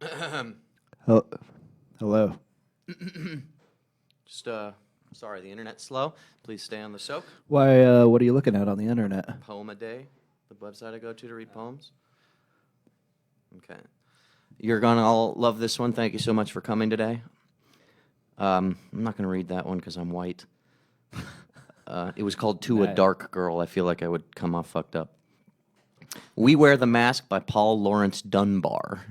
Hel- Hello. Just, sorry, the internet's slow. Please stay on the soak. Why? What are you looking at on the internet? Poem a day, the website I go to read poems. Okay. You're going to all love this one. Thank you so much for coming today. I'm not going to read that one because I'm white. It was called To a Nice. Dark Girl. I feel like I would come off fucked up. We Wear the Mask by Paul Lawrence Dunbar.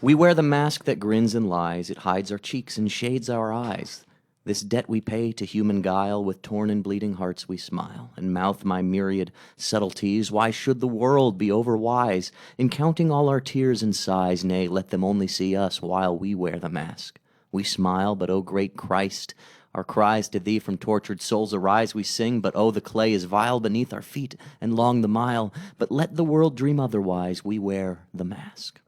We wear the mask that grins and lies. It hides our cheeks and shades our eyes. This debt we pay to human guile. With torn and bleeding hearts we smile and mouth my myriad subtleties. Why should the world be overwise in counting all our tears and sighs? Nay, let them only see us while we wear the mask. We smile, but O great Christ, our cries to thee from tortured souls arise. We sing, but oh, the clay is vile beneath our feet and long the mile. But let the world dream otherwise. We wear the mask.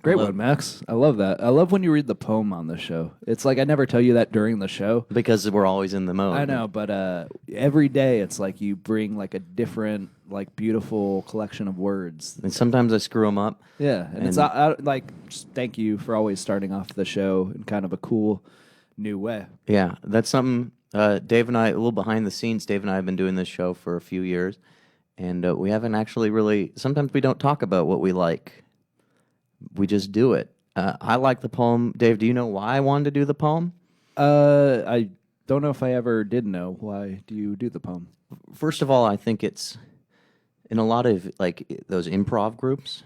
Great Hello. one, Max. I love that. I love when you read the poem on the show. It's like I never tell you that during the show. Because we're always in the mode. I know, but every day it's like you bring like a different, like beautiful collection of words. And sometimes I screw them up. Yeah, and it's like just thank you for always starting off the show in kind of a cool, new way. Yeah, that's something. Dave and I, a little behind the scenes, Dave and I have been doing this show for a few years, and we haven't actually really. Sometimes we don't talk about what we like. We just do it. I like the poem. Dave, do you know why I wanted to do the poem? I don't know if I ever did know. Why do you do the poem? First of all, I think it's in a lot of like those improv groups.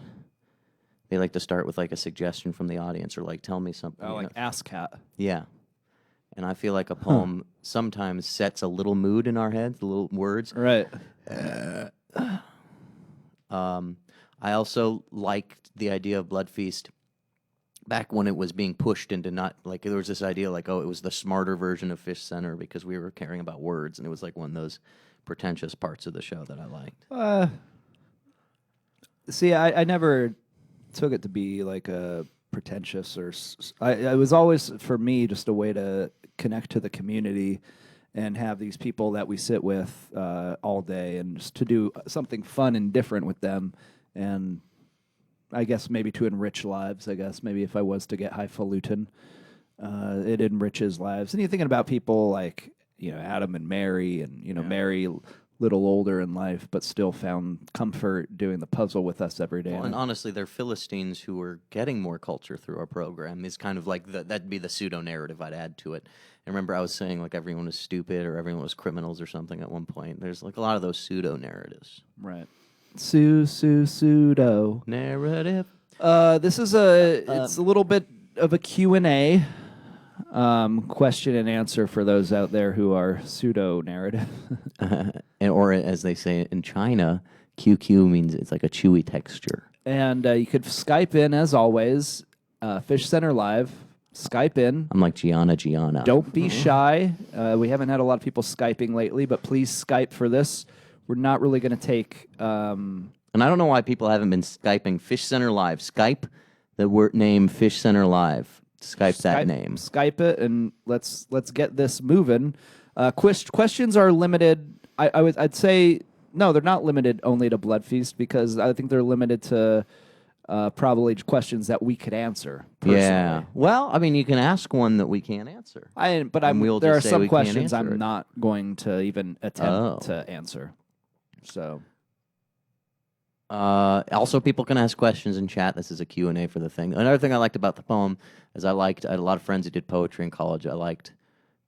They like to start with like a suggestion from the audience or like tell me something. Oh, like Ass Cat. Yeah. And I feel like a poem sometimes sets a little mood in our heads, the little words. Right. I also liked the idea of Bloodfeast back when it was being pushed into not like there was this idea like, oh, it was the smarter version of Fish Center because we were caring about words, and it was like one of those pretentious parts of the show that I liked. See, I never took it to be like a pretentious or it was always for me just a way to connect to the community and have these people that we sit with all day and just to do something fun and different with them and I guess maybe to enrich lives. I guess maybe if I was to get highfalutin, it enriches lives. And you're thinking about people like Adam and Mary, and Mary little older in life, but still found comfort doing the puzzle with us every day. Well, and honestly, they're Philistines who are getting more culture through our program. Is kind of like that'd be the pseudo narrative I'd add to it. And remember, I was saying like everyone was stupid or everyone was criminals or something at one point. There's like a lot of those pseudo narratives. Right. Pseudo Narrative. This is it's a little bit of a Q&A question and answer for those out there who are pseudo narrative. Or as they say in China, QQ means it's like a chewy texture. And you could Skype in as always. Fish Center Live. Skype in. I'm like Gianna. Don't be shy. We haven't had a lot of people Skyping lately, but please Skype for this. We're not really going to take. And I don't know why people haven't been Skyping Fish Center Live. Skype the word name Fish Center Live. Skype that name. Skype it, and let's get this moving. Questions are limited. I'd say no, they're not limited only to Bloodfeast because I think they're limited to probably questions that we could answer. Personally. Yeah. Well, I mean, you can ask one that we can't answer. There are some questions I'm not going to even attempt to answer. So. Also, people can ask questions in chat. This is a Q&A for the thing. Another thing I liked about the poem is I had a lot of friends who did poetry in college. I liked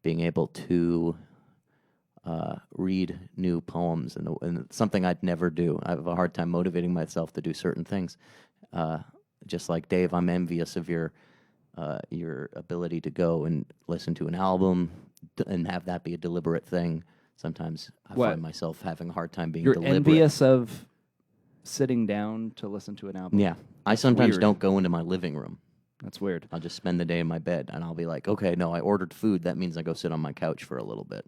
being able to read new poems, and something I'd never do. I have a hard time motivating myself to do certain things. Just like Dave, I'm envious of your ability to go and listen to an album and have that be a deliberate thing. Sometimes I find myself having a hard time being deliberate. You're envious of sitting down to listen to an album? Yeah. I sometimes don't go into my living room. That's weird. I'll just spend the day in my bed, and I'll be like, okay, no, I ordered food. That means I go sit on my couch for a little bit.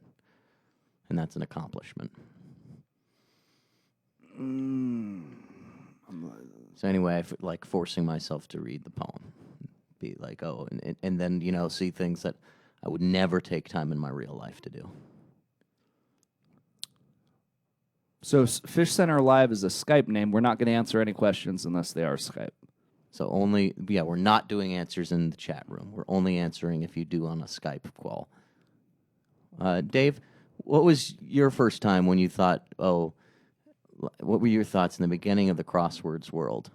And that's an accomplishment. So anyway, I like forcing myself to read the poem. Be like, oh, and then, see things that I would never take time in my real life to do. So Fish Center Live is a Skype name. We're not going to answer any questions unless they are Skype. So we're not doing answers in the chat room. We're only answering if you do on a Skype call. Dave, what was your first time when you thought, what were your thoughts in the beginning of the crosswords world?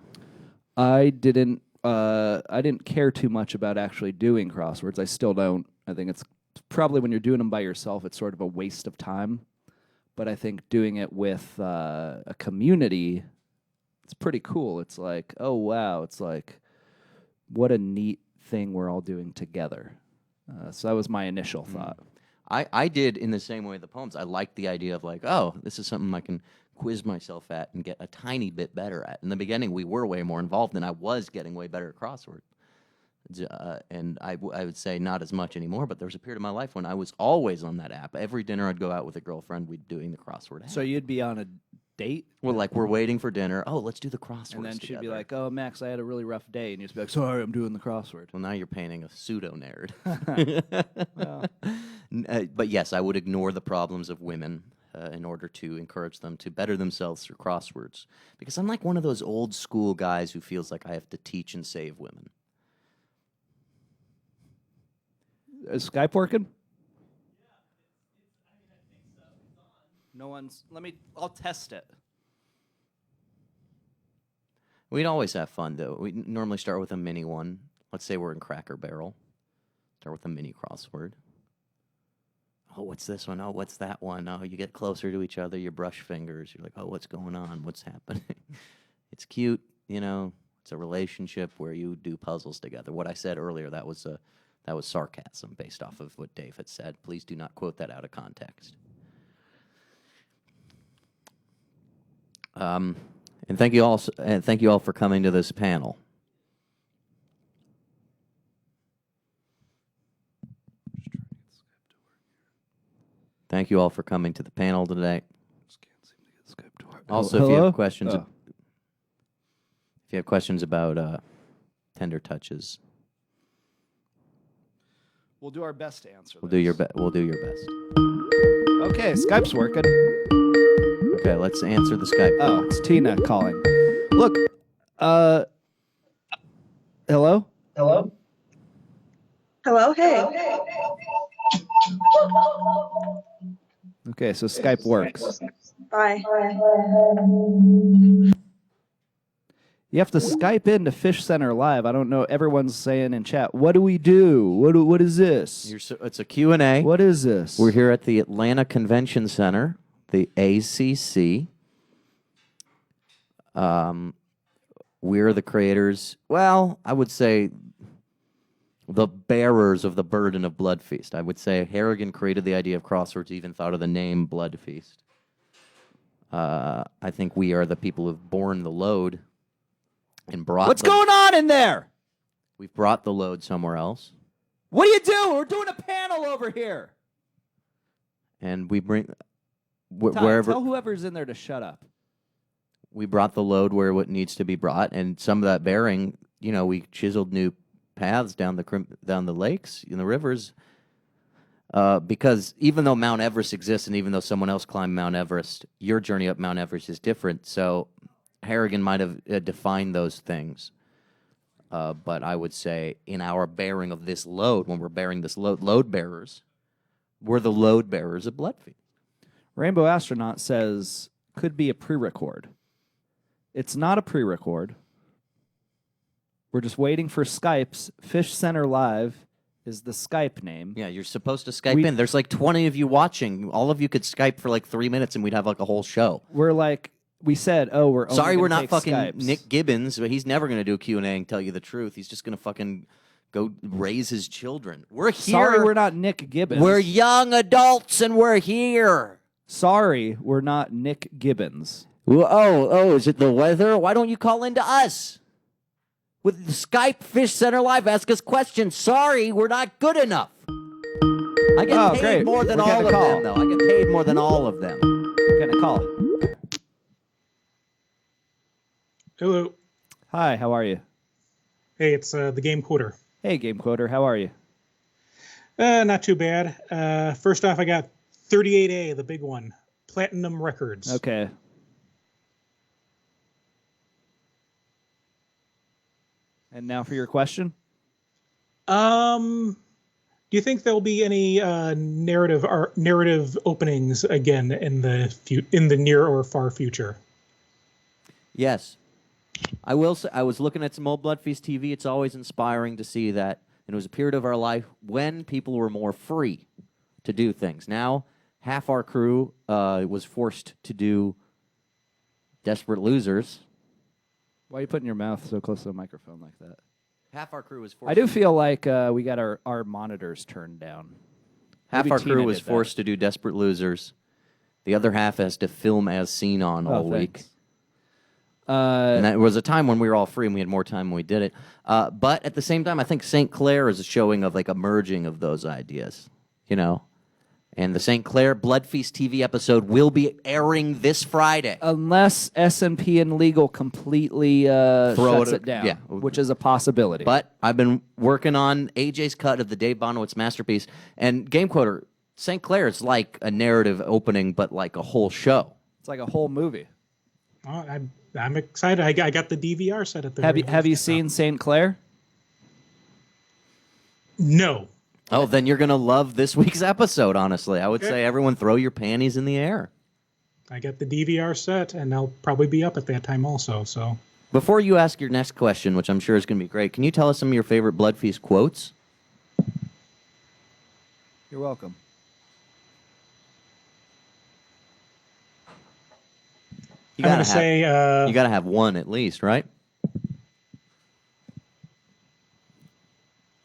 I didn't care too much about actually doing crosswords. I still don't. I think it's probably when you're doing them by yourself, it's sort of a waste of time. But I think doing it with a community, it's pretty cool. It's like, oh, wow. It's like, what a neat thing we're all doing together. So that was my initial thought. I did in the same way with the poems. I liked the idea of like, oh, this is something I can quiz myself at and get a tiny bit better at. In the beginning, we were way more involved, and I was getting way better at crossword. And I would say not as much anymore, but there was a period of my life when I was always on that app. Every dinner I'd go out with a girlfriend, we'd doing the crossword app. So you'd be on a date? Well, like we're waiting for dinner. Oh, let's do the crossword. And then she'd together. be like, oh, Max, I had a really rough day. And you'd just be like, sorry, I'm doing the crossword. Well, now you're painting a pseudo-nerd. But yes, I would ignore the problems of women in order to encourage them to better themselves through crosswords. Because I'm like one of those old school guys who feels like I have to teach and save women. Is Skype working? No one's. I'll test it. We'd always have fun, though. We normally start with a mini one. Let's say we're in Cracker Barrel. Start with a mini crossword. Oh, what's this one? Oh, what's that one? Oh, you get closer to each other, you brush fingers. You're like, oh, what's going on? What's happening? It's cute, you know. It's a relationship where you do puzzles together. What I said earlier, that was sarcasm based off of what Dave had said. Please do not quote that out of context. And thank you all for coming to this panel. Thank you all for coming to the panel today. Just can't seem to get Skype to work. Also, if you have questions, about tender touches, we'll do our best to answer. We'll do your best. Okay, Skype's working. Okay, let's answer the Skype. Oh, it's Tina calling. Look, hello? Hello, hey. Okay, so Skype works. Bye. You have to Skype into Fish Center Live. I don't know. Everyone's saying in chat, what do we do? What is this? It's a Q&A. What is this? We're here at the Atlanta Convention Center, the ACC. We're the creators. Well, I would say the bearers of the burden of Bloodfeast. I would say Harrigan created the idea of crosswords, even thought of the name Bloodfeast. I think we are the people who've borne the load and brought. What's going on in there? We've brought the load somewhere else. What do you do? We're doing a panel over here. And we bring Todd, tell whoever's in there to shut up. We brought the load where it needs to be brought, and some of that bearing, we chiseled new paths down the lakes and the rivers. Because even though Mount Everest exists, and even though someone else climbed Mount Everest, your journey up Mount Everest is different. So Harrigan might have defined those things. But I would say in our bearing of this load, when we're bearing this load bearers, we're the load bearers of Bloodfeast. Rainbow Astronaut says, could be a pre-record. It's not a pre-record. We're just waiting for Skype's. Fish Center Live is the Skype name. Yeah, you're supposed to Skype in. There's like 20 of you watching. All of you could Skype for like 3 minutes, and we'd have like a whole show. We're like, we said, we're only sorry, we're not take fucking Skypes. Nick Gibbons, but he's never going to do a Q&A and tell you the truth. He's just going to fucking go raise his children. We're here. Sorry, we're not Nick Gibbons. We're young adults, and we're here. Sorry, we're not Nick Gibbons. Well, is it the weather? Why don't you call into us? With Skype Fish Center Live, ask us questions. Sorry, we're not good enough. I get paid more than all of them, though. I get paid more than all of them. We're getting a call. Hello. Hi, how are you? Hey, it's the Game Quarter. Hey, Game Quoter, how are you? Not too bad. First off, I got 38A, the big one. Platinum Records. Okay. And now for your question. Do you think there'll be any narrative openings again in the near or far future? Yes. I will say, I was looking at some old Bloodfeast TV. It's always inspiring to see that. And it was a period of our life when people were more free to do things. Now, half our crew was forced to do Desperate Losers. Why are you putting your mouth so close to the microphone like that? Half our crew was forced. I do feel like we got our monitors turned down. Half Maybe our Tina crew was did that. forced to do Desperate Losers. The other half has to film as seen on all week. Thanks. And that was a time when we were all free and we had more time when we did it. But at the same time, I think St. Clair is a showing of like a merging of those ideas, you know? And the St. Clair Bloodfeast TV episode will be airing this Friday. Unless S&P and legal completely shuts it down, yeah. which is a possibility. But I've been working on AJ's cut of the Dave Bonowitz masterpiece. And Game Quoter, St. Clair is like a narrative opening, but like a whole show. It's like a whole movie. Oh, I'm excited. I got the DVR set at the. Have you seen St. Clair? No. Oh, then you're going to love this week's episode, honestly. I would say everyone throw your panties in the air. I got the DVR set, and I'll probably be up at that time also. So Before you ask your next question, which I'm sure is going to be great, can you tell us some of your favorite Bloodfeast quotes? You're welcome. You I'm gotta going to say you got to have one at least, right?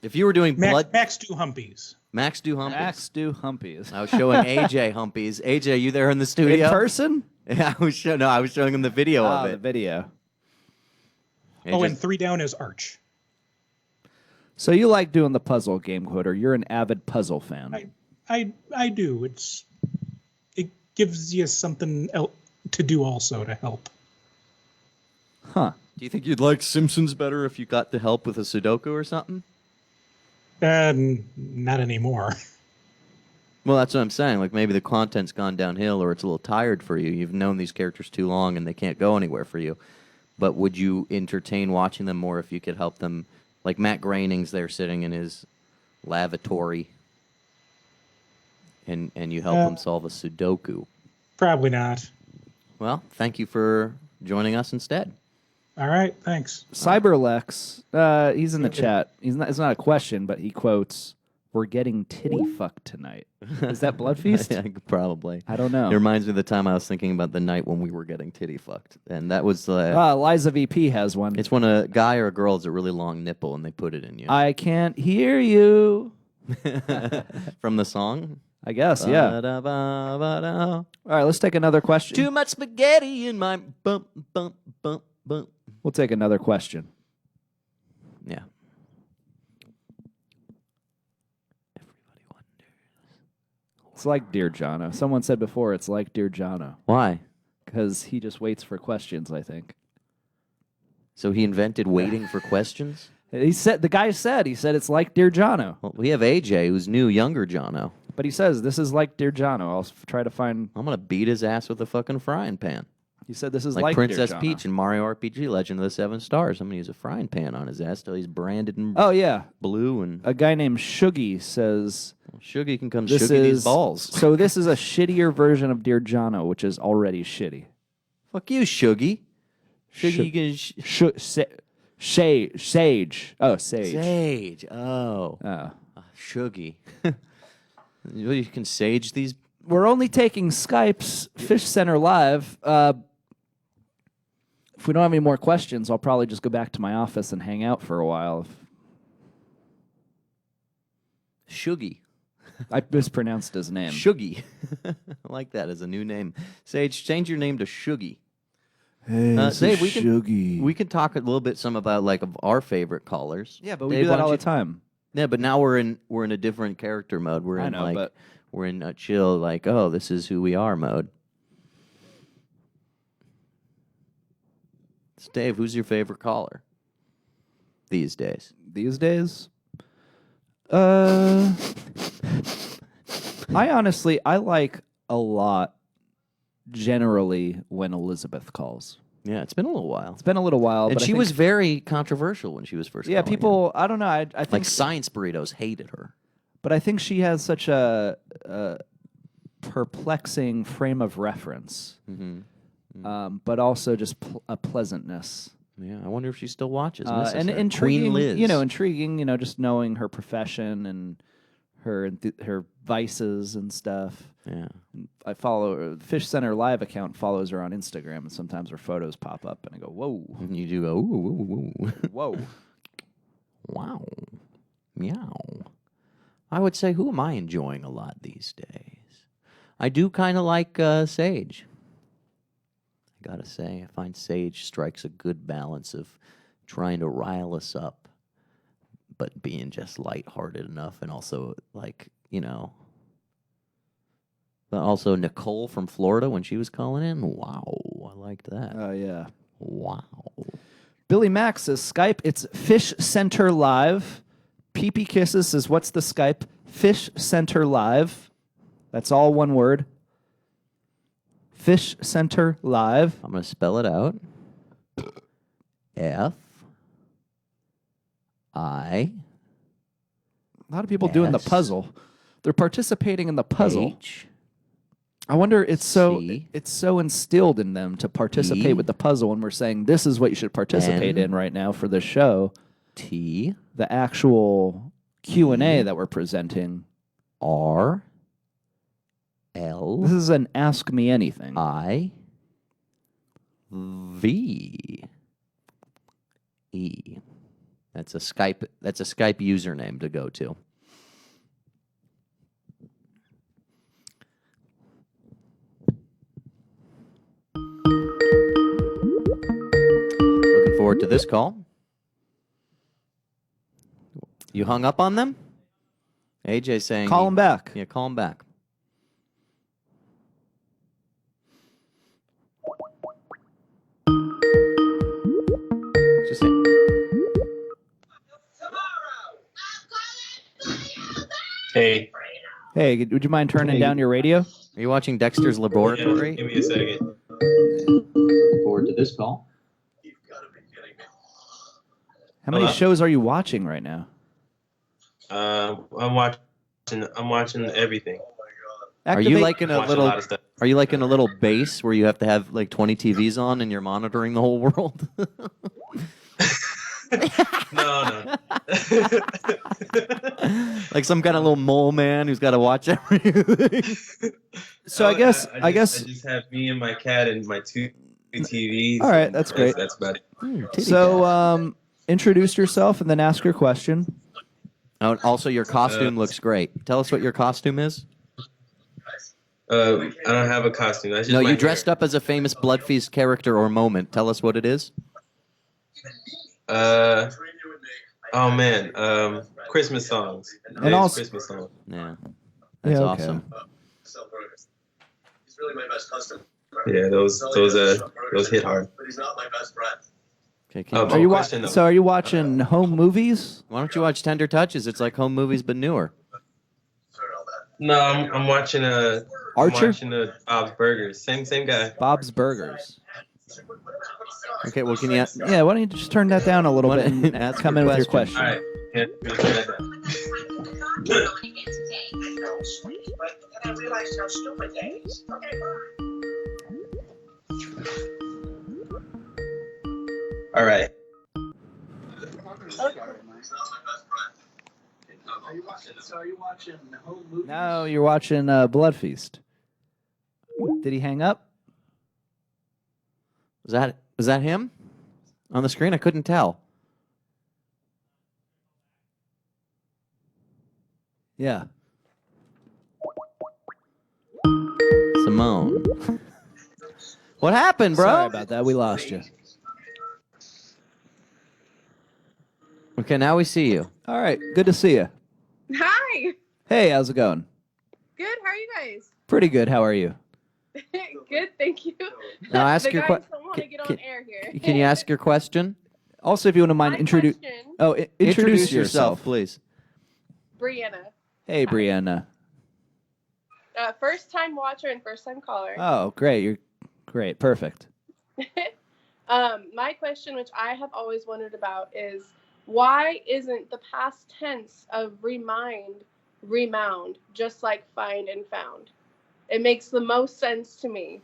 If you were doing Max do humpies. Max do humpies. Max do humpies. I was showing AJ humpies. AJ, you there in the studio? In person? Yeah, I was showing him the video of The it. video. And 3 down is Arch. So you like doing the puzzle, Game Quoter. You're an avid puzzle fan. I do. It gives you something else to do also to help. Huh. Do you think you'd like Simpsons better if you got to help with a Sudoku or something? Not anymore. Well, that's what I'm saying. Like, maybe the content's gone downhill or it's a little tired for you. You've known these characters too long and they can't go anywhere for you. But would you entertain watching them more if you could help them? Like Matt Groening's there sitting in his lavatory and you help him solve a Sudoku. Probably not. Well, thank you for joining us instead. All right, thanks. Cyberlex, he's in the chat. It's not a question, but he quotes, "We're getting titty fucked tonight." Is that Bloodfeast? Yeah, probably. I don't know. It reminds me of the time I was thinking about the night when we were getting titty fucked. And that was... Liza VP has one. it's when a guy or a girl has a really long nipple and they put it in you. I can't hear you. From the song? I guess, yeah. Ba-da-ba-ba-da. All right, let's take another question. Too much spaghetti in my bump, bump, bump, bump. We'll take another question. Yeah. Everybody wonders. It's like Dear Jono. Someone said before it's like Dear Jono Why? because he just waits for questions, I think. So he invented waiting for questions? He said it's like Dear Jono. Well, we have AJ, who's new, younger Jono. But he says this is like Dear Jono. I'll try to find. I'm going to beat his ass with a fucking frying pan. He said this is Like like Princess Dear Jono. Peach in Mario RPG Legend of the Seven Stars. I'm going to use a frying pan on his ass till he's branded in Oh yeah, blue and a guy named Shuggy says Shuggy can come this shuggy is these balls. So this is a shittier version of Dear Jono, which is already shitty. Fuck you, Shuggy. Shuggy, you can... Sage. Oh, Sage. Sage. Oh. Oh. Shuggy. You can sage these... We're only taking Skype's Fish Center Live. If we don't have any more questions, I'll probably just go back to my office and hang out for a while. Shuggy. I mispronounced his name. Shuggy. I like that as a new name. Sage, change your name to Shuggy. Hey, Dave, Shuggy. We can talk a little bit some about like of our favorite callers. Yeah, but we Dave, do why that all don't the time. Yeah, but now we're in a different character mode. We're I in know, but- we're in a chill, like, oh, this is who we are mode. So Dave, who's your favorite caller these days? These days? I honestly like a lot generally when Elizabeth calls. Yeah, it's been a little while. It's been a little while, And but she was very controversial when she was first. Yeah, calling people. I don't know. I think like science burritos hated her. but I think she has such a perplexing frame of reference, but also just a pleasantness. Yeah, I wonder if she still watches. And her. intriguing, Queen Liz. intriguing, just knowing her profession and her vices and stuff. Yeah. I follow the Fish Center Live account follows her on Instagram, and sometimes her photos pop up, and I go, "Whoa, And you do go, ooh, ooh, ooh. whoa." Wow. Meow. I would say, who am I enjoying a lot these days? I do kind of like Sage. I gotta say, I find Sage strikes a good balance of trying to rile us up, but being just lighthearted enough, and also like, But also Nicole from Florida when she was calling in. Wow, I liked that. Oh yeah. Wow. Billy Mack says Skype. It's Fish Center Live. PP Kisses says, "What's the Skype?" Fish Center Live. That's all one word. Fish Center Live. I'm gonna spell it out. F I A lot of people doing the S. puzzle. They're participating in the puzzle. H I wonder it's C. so instilled in them to participate E. with the puzzle, and we're saying this is what you should participate N. in right now for this show. T The actual Q&A that we're presenting. R L This is an Ask Me Anything. I V E. That's a Skype username to go to. Looking forward to this call. You hung up on them? AJ saying Call him back. Yeah, call him back. Just say, Hey, Hey, would you mind turning down your radio? are you watching Dexter's yeah, Laboratory? give me a second. Looking forward to this call. How many Hello? shows are you watching right now? I'm watching everything. Are you Activate- like in I'm a watching little? a lot of stuff. Are you like in a little base where you have to have like 20 TVs on and you're monitoring the whole world? No. Like some kind of little mole man who's got to watch everything. So I guess I just have me and my cat and my two TVs. All right, and that's great. That's about it. So introduce yourself and then ask your question. Oh, also, your costume looks great. Tell us what your costume is. I don't have a costume. That's just No, my you dressed hair. up as a famous Bloodfeast character or moment. Tell us what it is. Oh man, Christmas songs. And Dave's also- Christmas songs. Yeah, that's okay. awesome. He's really my best customer. Yeah, those hit hard. But he's not my best friend. Okay, Oh, Are you question, though. so are you watching home movies? why don't you watch Tender Touches? It's like home movies but newer. Sorry about that. No, I'm watching Archer? I'm watching Bob's Burgers. Same guy. Bob's Burgers. Okay, well, can you? Yeah, why don't you just turn that down a little Why bit don't and you ask come your in with your question? question? All right. Yeah, turn that down. And I realized how stupid that is. Okay, All right. Are you watching home movies? No, you're watching Bloodfeast. Did he hang up? Was that him on the screen? I couldn't tell. Yeah. Simone. What happened, bro? Sorry about that. We lost you. Okay, now we see you. All right. Good to see you. Hi. Hey, how's it going? Good. How are you guys? Pretty good. How are you? Good. Thank you. Now ask the your guys que- don't want to get on air here. Can you ask your question? Also, if you wouldn't mind My introduce. question, Oh, introduce yourself. please. Brianna. Hey, Brianna. First time watcher and first time caller. Oh, great. You're great. Perfect. My question, which I have always wondered about, is why isn't the past tense of remind, remound, just like find and found? It makes the most sense to me.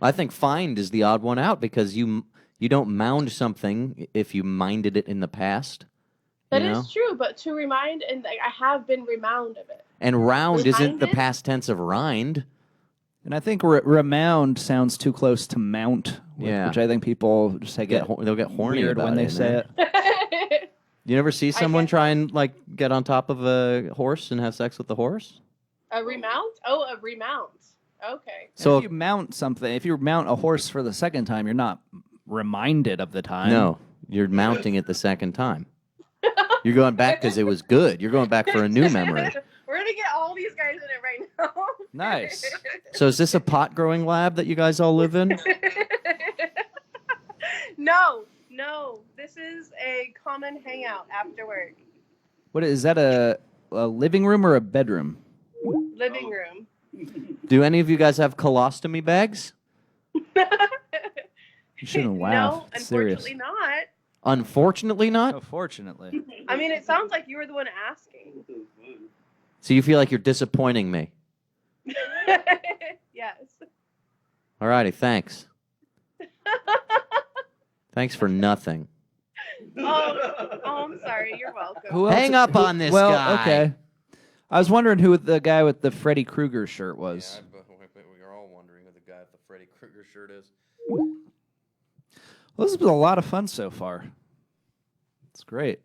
I think find is the odd one out because you don't mound something if you minded it in the past. That is true, but to remind, and I have been remound of it. And round isn't the Reminded? past tense of rind. And I think remound sounds too close to mount, Yeah. which I think people just They'll get horny weird about when they it, say man. it. You never see someone get try and like get on top of a horse and have sex with the horse? A remount? Oh, a remount. Okay. So if you mount something, if you mount a horse for the second time, you're not reminded of the time. No, you're mounting it the second time. You're going back because it was good. You're going back for a new memory. We're gonna get all these guys in it right now. Nice. So is this a pot growing lab that you guys all live in? No. This is a common hangout after work. What is that? A living room or a bedroom? Living room. Do any of you guys have colostomy bags? You shouldn't laugh. No, It's serious. unfortunately not. Unfortunately not. Oh, fortunately. I mean, it sounds like you were the one asking. So you feel like you're disappointing me. Yes. Alrighty, thanks. Thanks for nothing. Oh, I'm sorry.'re welcome. Who else? Hang up on this guy. Okay. I was wondering who the guy with the Freddy Krueger shirt was. we are all wondering who the guy with the Freddy Krueger shirt is. Well, this has been a lot of fun so far. It's great.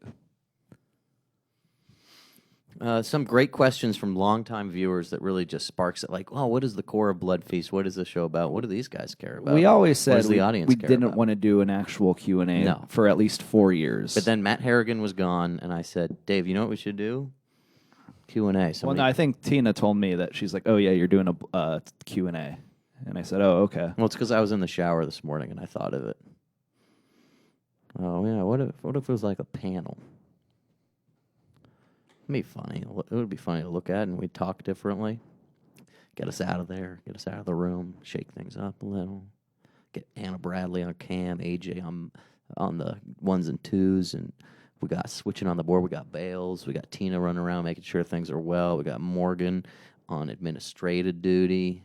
Some great questions from longtime viewers that really just sparks it. Like, oh, what is the core of Bloodfeast? What is the show about? What do these guys care about? We always What said does the audience we care didn't about? want to do an actual Q&A No. for at least 4 years. But then Matt Harrigan was gone, and I said, Dave, you know what we should do? Q&A. Well, no, I think Tina told me that she's like, oh, yeah, you're doing a Q&A. And I said, oh, okay. Well, it's because I was in the shower this morning, and I thought of it. Oh, yeah, what if it was like a panel? It'd be funny. It would be funny to look at, and we'd talk differently. Get us out of there. Get us out of the room. Shake things up a little. Get Anna Bradley on cam, AJ on the ones and twos, and we got switching on the board. We got Bales. We got Tina running around making sure things are well. We got Morgan on administrative duty,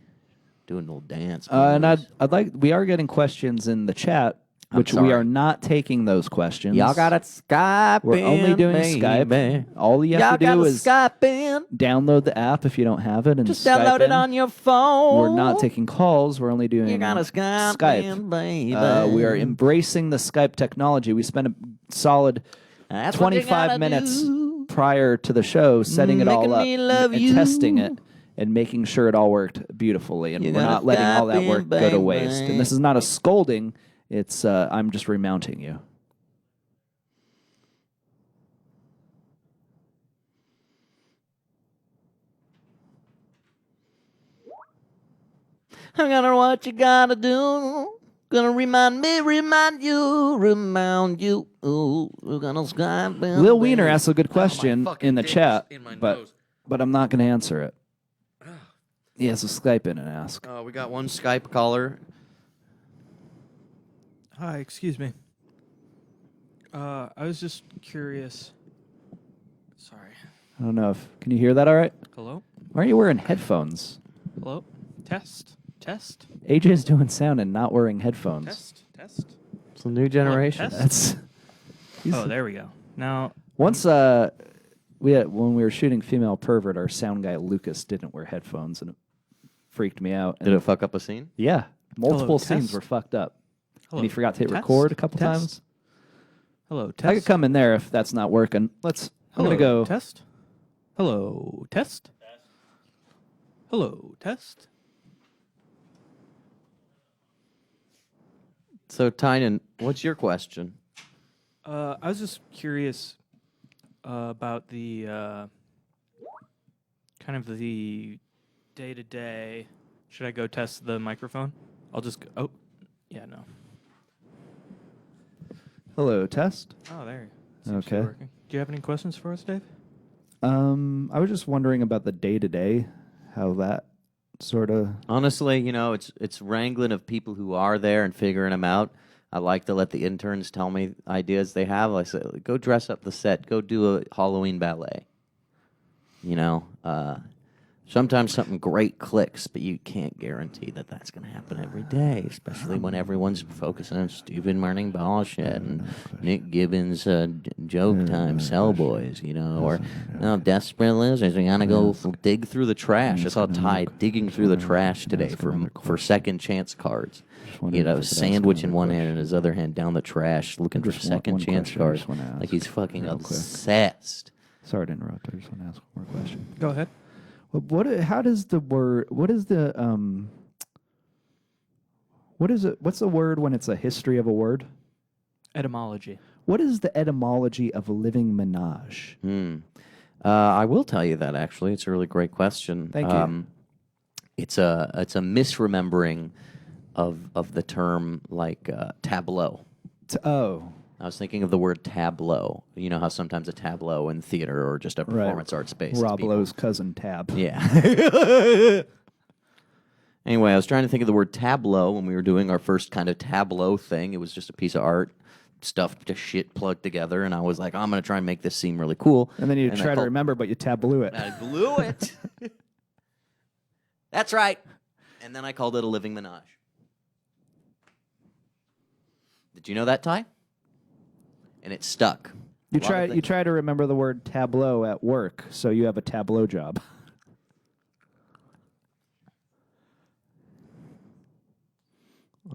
doing a little dance. And moves. I'd like, we are getting questions in the chat, I'm which we sorry. are not taking those questions. Y'all got it Skype. We're only doing Skype. All you have to do is Skype in. download the app if you don't have it, and Just Skype download it in. on your phone. We're not taking calls. We're only doing You got a Skype, Skype. in, baby. We are embracing the Skype technology. We spent a solid That's what you 25 gotta minutes do. prior to the show setting it all Making up me love and you. testing it and making sure it all worked beautifully. And You we're gotta not letting all that Skype work in, go to waste. baby. And this is not a scolding. It's I'm just remounting you. I gotta what you gotta do. Gonna remind me, remind you, remind you. Ooh, we're gonna Skype in. Lil Wiener baby. asked a good question fucking in the dick is chat, in my but nose. I'm not going to answer it. He has to Skype in and ask. We got one Skype caller. Hi, excuse me. I was just curious. Sorry. I don't know if can you hear that all right? Hello? Why aren't you wearing headphones? Hello? Test? Test? AJ's doing sound and not wearing headphones. Test? It's a new generation. test? That's Oh, there we go. Now, once when we were shooting Female Pervert, our sound guy Lucas didn't wear headphones and it freaked me out. Did it fuck up a scene? Yeah, multiple Hello, scenes test? were fucked up. hello. And he forgot to hit Test? record a couple Test? times. Hello, test. I could come in there if that's not working. I'm Hello, gonna go. Test? Hello, test? Hello, test? So, Tynan, what's your question? I was just curious about the kind of the day-to-day. Should I go test the microphone? I'll just go. Oh, yeah, no. Hello, test. Oh, there. Seems to be Okay. working. Do you have any questions for us, Dave? I was just wondering about the day-to-day, how that sort of... Honestly, it's wrangling of people who are there and figuring them out. I like to let the interns tell me ideas they have. I say, go dress up the set. Go do a Halloween ballet. Sometimes something great clicks, but you can't guarantee that that's going to happen every day, especially when everyone's focusing on stupid morning bullshit and Nick Gibbons' joke time, cell boys, or desperate losers. We got to go dig through the trash. I saw Ty digging through the trash today for second chance cards. Sandwich in one hand and his other hand down the trash looking for second chance cards. Like he's fucking obsessed. Sorry to interrupt. I just want to ask one more question. Go ahead. Well, how does the word? What is the What is it? What's the word when it's a history of a word? Etymology. What is the etymology of living menage? I will tell you that actually. It's a really great question. Thank you. It's a misremembering of the term like tableau. I was thinking of the word tableau. You know how sometimes a tableau in theater or just a performance art space. Rob Lowe's cousin Tab. Yeah. Anyway, I was trying to think of the word tableau when we were doing our first kind of tableau thing. It was just a piece of art, stuff to shit plugged together, and I was like, I'm going to try and make this seem really cool. And then you try to remember, but you tableau it. I blew it. That's right. And then I called it a living menage. Did you know that, Ty? And it stuck. You try to remember the word tableau at work, so you have a tableau job.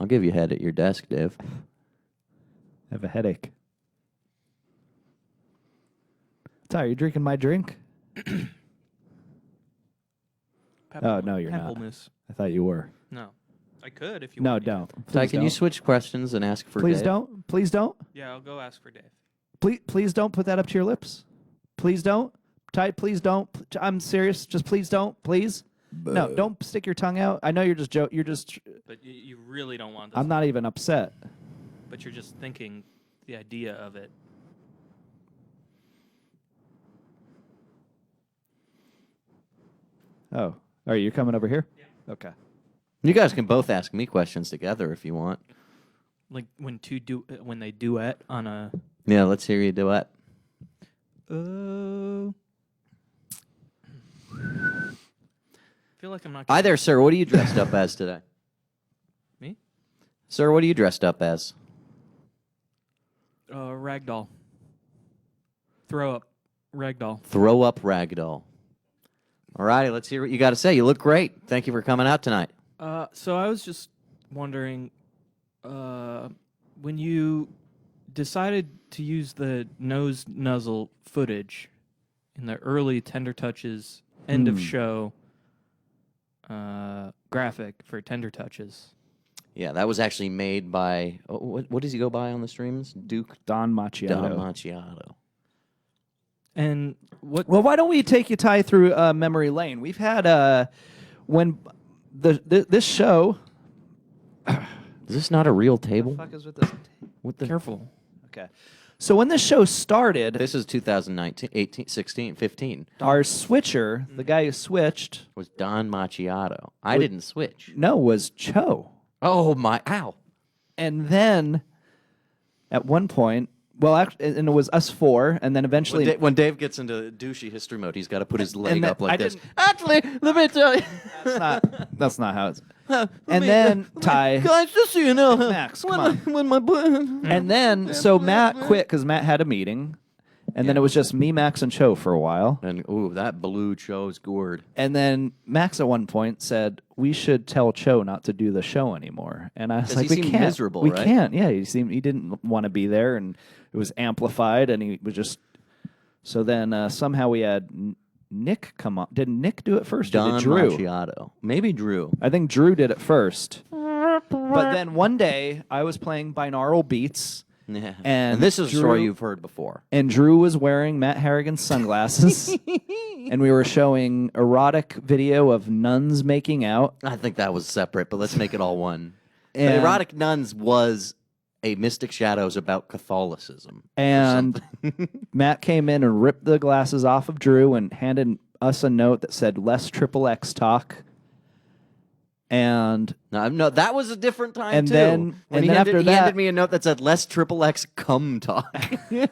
I'll give you a head at your desk, Dave. I have a headache. Ty, are you drinking my drink? Oh, no, you're not. Pamplemousse. I thought you were. No. I could if you No, want. don't. Ty, Please can you switch questions and ask for Please Dave? don't. Please don't. Yeah, I'll go ask for Dave. Please don't put that up to your lips. Please don't. Ty, please don't. I'm serious. Just please don't. Please. No, don't stick your tongue out. I know you're just You're just. But you really don't want this. I'm not even upset. But you're just thinking the idea of it. Oh, are you coming over here? Yeah. Okay. You guys can both ask me questions together if you want. Like when they duet on a. Yeah, let's hear you duet. I feel like I'm not. Hi there, sir. What are you dressed up as today? Me? Sir, what are you dressed up as? Ragdoll. Throw up. Ragdoll. Throw up ragdoll. All righty, let's hear what you got to say. You look great. Thank you for coming out tonight. So I was just wondering, when you decided to use the nose nuzzle footage in the early Tender Touches end of show graphic for Tender Touches. Yeah, that was actually made by, what does he go by on the streams? Don Macchiato. Don Macchiato. And what? Well, why don't we take you, Ty, through memory lane? We've had when this show. Is this not a real table? What the fuck is with this? What the? Careful. Okay. So when this show started, This is 2019, 18, 16, 15. our switcher, the guy who switched, Was Don Macchiato. I didn't switch. was Cho. Oh, my. Ow. And then at one point, and it was us four, and then eventually. When Dave gets into douchey history mode, he's got to put his leg then up like I this. didn't- Actually, let me tell you. That's not how it's. And then Ty. Guys, just so you know, Max, come on. when my And then, so Matt quit because Matt had a meeting. And then it was just me, Max, and Cho for a while. and ooh, that blue Cho's gourd. And then Max at one point said, we should tell Cho not to do the show anymore. And I was 'Cause like, he we seemed can't. miserable, we right? can't. Yeah, he didn't want to be there, and it was amplified, and he was just. So then somehow we had Nick come up. Did Nick do it first, or Don did Drew? Macchiato. Maybe Drew. I think Drew did it first. But then one day I was playing binaural beats, Yeah. And this is a story Drew- you've heard before. and Drew was wearing Matt Harrigan's sunglasses, and we were showing erotic video of nuns making out. I think that was separate, but let's make it all one. But And- Erotic Nuns was a Mystic Shadows about Catholicism. or And something. Matt came in and ripped the glasses off of Drew and handed us a note that said "less triple X talk." And No, that was a different time And too. then- when and he then handed, after he that- handed me a note that said "less triple X cum talk." and now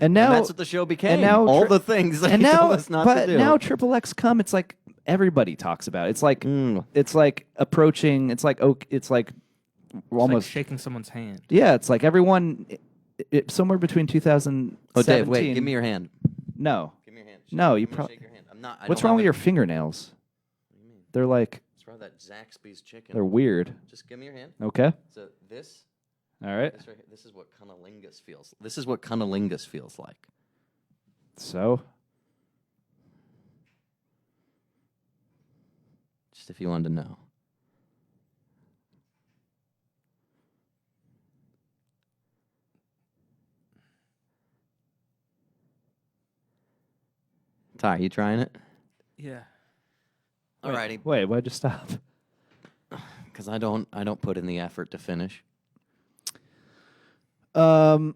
And that's what the show became. and now all tri- the things that and he now told us not but to do. now triple X come. It's like everybody talks about it. It's like it's like approaching. It's like It's like almost shaking someone's hand. yeah. It's like everyone. Somewhere between 2017. Oh, Dave, wait! Give me your hand. No, Give me your hand. No, you I'm gonna prob- shake your hand. I'm not. what's wrong with your fingernails? What do you mean? They're like What's wrong with that Zaxby's chicken? they're weird. Just give me your hand. Okay, So this, all right. this right here, this is what cunnilingus feels. This is what cunnilingus feels like. So Just if you wanted to know. Ty, you trying it? Yeah. Alrighty, wait, why'd you stop? because I don't put in the effort to finish. The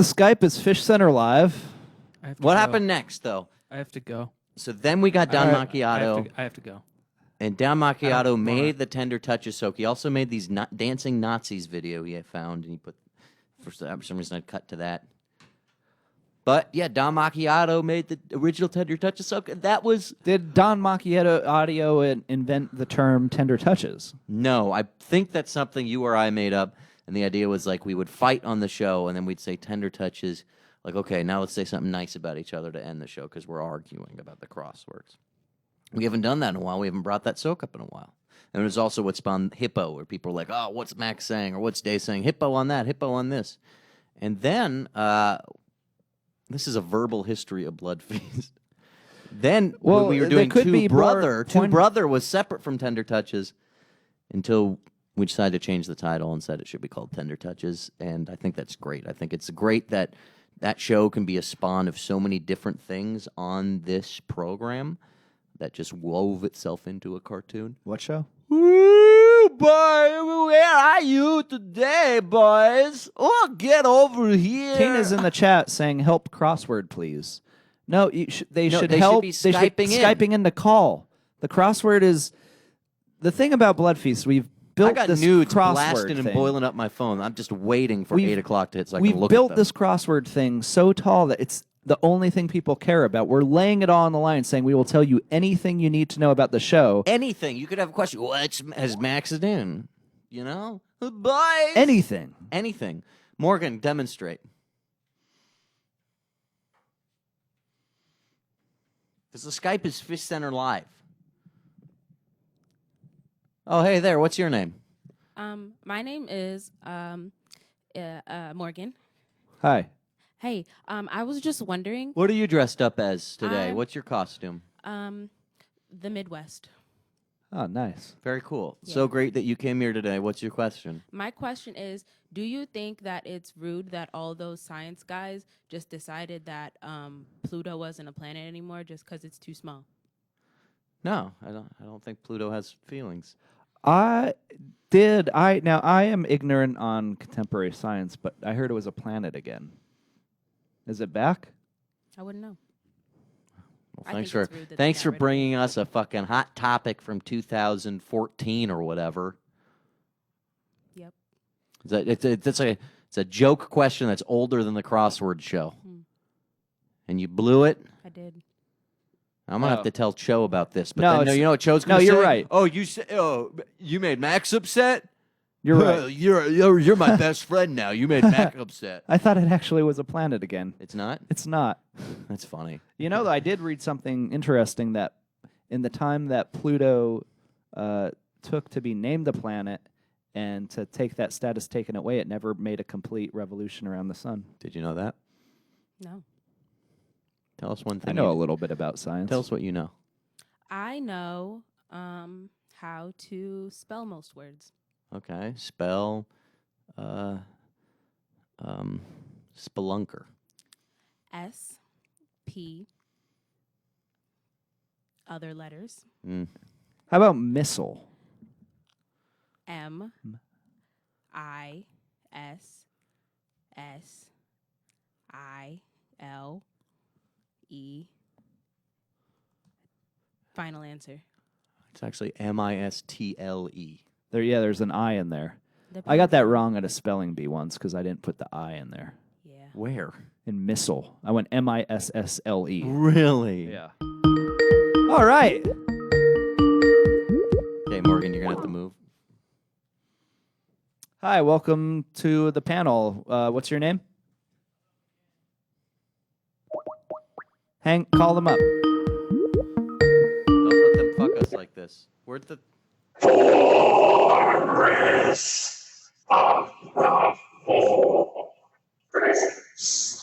Skype is Fish Center Live. I have to What go. happened next, though? I have to go. So then we got Don All right. Macchiato, I have to go. and Don Macchiato don't made wanna- the Tender Touches soak. He also made these dancing Nazis video he had found, and he put for some reason I cut to that. But yeah, Don Macchiato made the original Tender Touches soak. And that was Did Don Macchiato Audio invent the term "tender touches"? no, I think that's something you or I made up. And the idea was like we would fight on the show, and then we'd say Tender Touches. Like, okay, now let's say something nice about each other to end the show because we're arguing about the crosswords. We haven't done that in a while. We haven't brought that soak up in a while. And it was also what spawned Hippo, where people were like, oh, what's Max saying? Or what's Dave saying? Hippo on that, Hippo on this. And then, this is a verbal history of Bloodfeast. Then, Well, when we were there doing could Two be more Brother, Two point- Brother was separate from Tender Touches until we decided to change the title and said it should be called Tender Touches. And I think that's great. I think it's great that that show can be a spawn of so many different things on this program that just wove itself into a cartoon. What show? Ooh, boy, where are you today, boys? Oh, get over here. Tina's in the chat saying, "Help crossword, please." No, they No, should they should help. be They should Skyping in. Skyping in to call. The crossword is the thing about Bloodfeast. We've built I got this nudes crossword blasting thing. and boiling up my phone. I'm just waiting for We've- 8 o'clock to hit so I We've can look built at them. this crossword thing so tall that it's the only thing people care about. We're laying it all on the line, saying we will tell you anything you need to know about the show. Anything. You could have a question. What has Max it in? You know? Boys. Anything. Anything. Morgan, demonstrate. Because the Skype is Fish Center Live. Oh, hey there. What's your name? My name is Morgan. Hi. Hey, I was just wondering, What are you dressed up as today? I'm- What's your costume? the Midwest. Oh, nice. Very cool. Yeah. So great that you came here today. What's your question? My question is, do you think that it's rude that all those science guys just decided that Pluto wasn't a planet anymore just because it's too small? No, I don't think Pluto has feelings. I am ignorant on contemporary science, but I heard it was a planet again. Is it back? I wouldn't know. Well, I thanks think for it's rude that they thanks got for rid of it. bringing us a fucking hot topic from 2014 or whatever. Yep. It's a joke question that's older than the crossword show, Hmm. and you blew it. I did. I'm gonna have Oh. to tell Cho about this. But No, then, it's- you know what Cho's no, gonna say? you're right. Oh, you made Max upset. You're right. You're my best friend now. You made Max upset. I thought it actually was a planet again. It's not. It's not. That's funny. You know, I did read something interesting that in the time that Pluto took to be named a planet and to take that status taken away, it never made a complete revolution around the sun. Did you know that? No. Tell us one thing. I know you a little bit about science. Tell us what you know. I know how to spell most words. Okay. Spell spelunker. S-P, other letters, Mm. How about missile? I-S-S-I-L-E. Final answer. It's actually M-I-S-T-L-E. There's an I in there. The I got that pink one. wrong at a spelling bee once because I didn't put the I in there. Yeah. Where? In missile, I went M-I-S-S-L-E. Really? Yeah. All right. Okay, Morgan, you're going to have to move. Hi, welcome to the panel. What's your name? Call them up. Don't let them fuck us like this. Where'd the...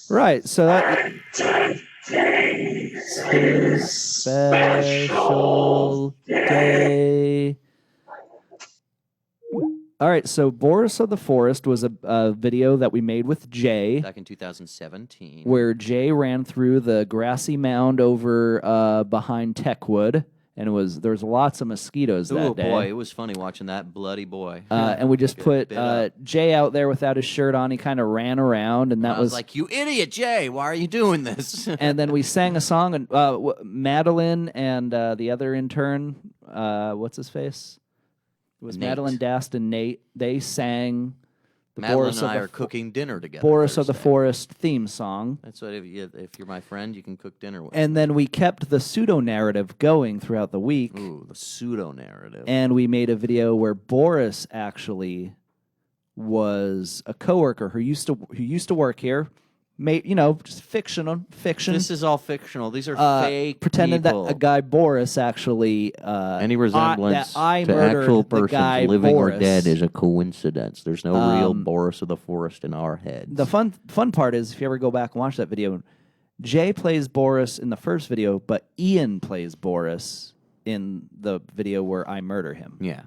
Right, so that is special day. All right, so Boris of the Forest was a video that we made with Jay, Back in 2017. where Jay ran through the grassy mound over behind Techwood, and there was lots of mosquitoes that Oh day. boy, it was funny watching that bloody boy. And we just Get put bit up. Jay out there without his shirt on. He kind of ran around, and that I was like, "You idiot, Jay! Why are you doing this?" and then we sang a song, and Madeline and the other intern, what's his face? It was Nate. Madeline Dast and Nate. They sang the Madeline Boris and of I the are cooking dinner together. Boris of the Thursday. Forest theme song. That's what if you're my friend, you can cook dinner with. And then we kept the pseudo narrative going throughout the week, Ooh, the pseudo narrative. and we made a video where Boris actually was a coworker who used to work here. Just fiction. This is all fictional. These are fake Pretended people. that a guy Boris actually Any resemblance that I to murdered actual the persons guy living Boris. or dead is a coincidence. There's no real Um, Boris of the Forest in our heads. The fun part is if you ever go back and watch that video, Jay plays Boris in the first video, but Ian plays Boris in the video where I murder him. Yeah.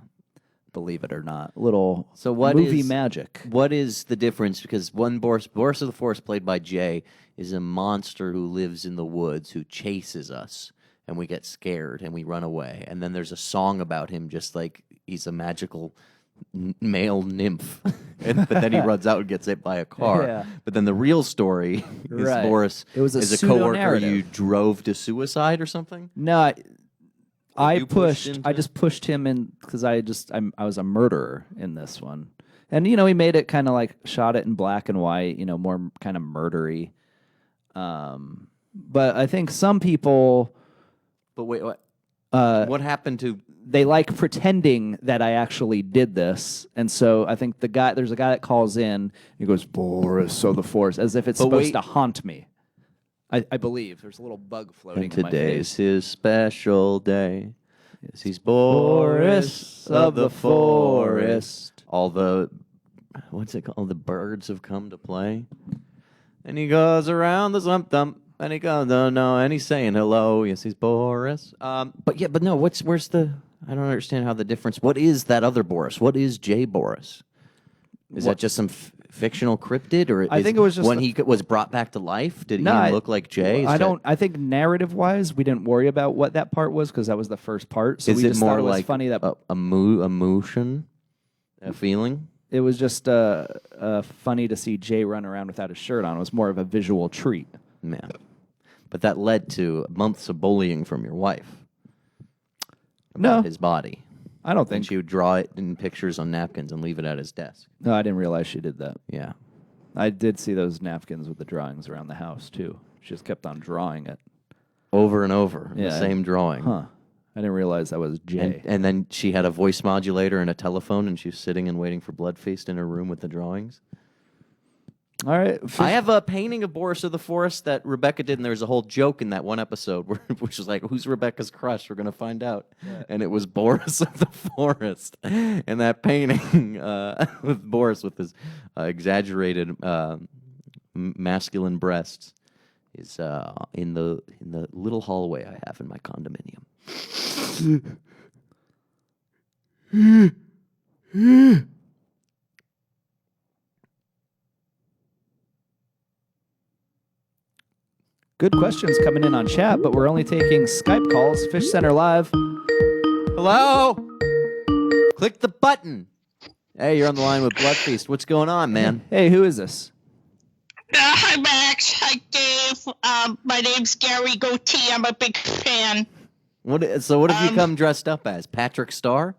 Believe it or not, little So what movie is- magic. What is the difference? Because one Boris of the Forest, played by Jay, is a monster who lives in the woods who chases us, and we get scared and we run away. And then there's a song about him, just like he's a magical male nymph, but then he runs out and gets hit by a car. Yeah. But then the real story is Right. Boris It was a is a coworker you pseudo-narrative. drove to suicide or something. No, I you pushed pushed. into I it? just pushed him in because I was a murderer in this one, and he made it kind of like shot it in black and white, more kind of murdery. But I think some people But wait, what happened to? they like pretending that I actually did this, and so I think there's a guy that calls in. He goes, "Boris of the Forest," as if it's But supposed wait. to haunt me. I believe there's a little bug floating And in my today's face. his special day. Yes, he's Boris of the Forest. All the, what's it called? The birds have come to play. And he goes around the slump dump, and he goes, no, and he's saying hello. Yes, he's Boris. But no, where's the, I don't understand how the difference, what is that other Boris? What is J. Boris? Is that just some fictional cryptid, or I think it was just when the- he was brought back to life? Did No, he I- look like Jay? Is I that- don't. I think narrative-wise, we didn't worry about what that part was because that was the first part. So Is we it just thought more it was like funny that a emotion, a feeling? it was just funny to see Jay run around without his shirt on. It was more of a visual treat. Man, but that led to months of bullying from your wife. No. About his body. I don't And think. she would draw it in pictures on napkins and leave it at his desk. No, I didn't realize she did that. Yeah. I did see those napkins with the drawings around the house too. She just kept on drawing it. Over and over, the Yeah. same drawing. Huh? I didn't realize that was Jay. And then she had a voice modulator and a telephone, and she was sitting and waiting for Bloodfeast in her room with the drawings. All right. I have a painting of Boris of the Forest that Rebecca did, and there was a whole joke in that one episode, which was like, who's Rebecca's crush? We're going to find out. And it was Boris of the Forest. And that painting with Boris with his exaggerated masculine breasts is in the little hallway I have in my condominium. Good questions coming in on chat, but we're only taking Skype calls. Fish Center Live. Hello? Click the button. Hey, you're on the line with Bloodfeast. What's going on, man? Hey, who is this? Hi, Max. Hi, Dave. My name's Gary Goatee. I'm a big fan. What have you come dressed up as? Patrick Starr?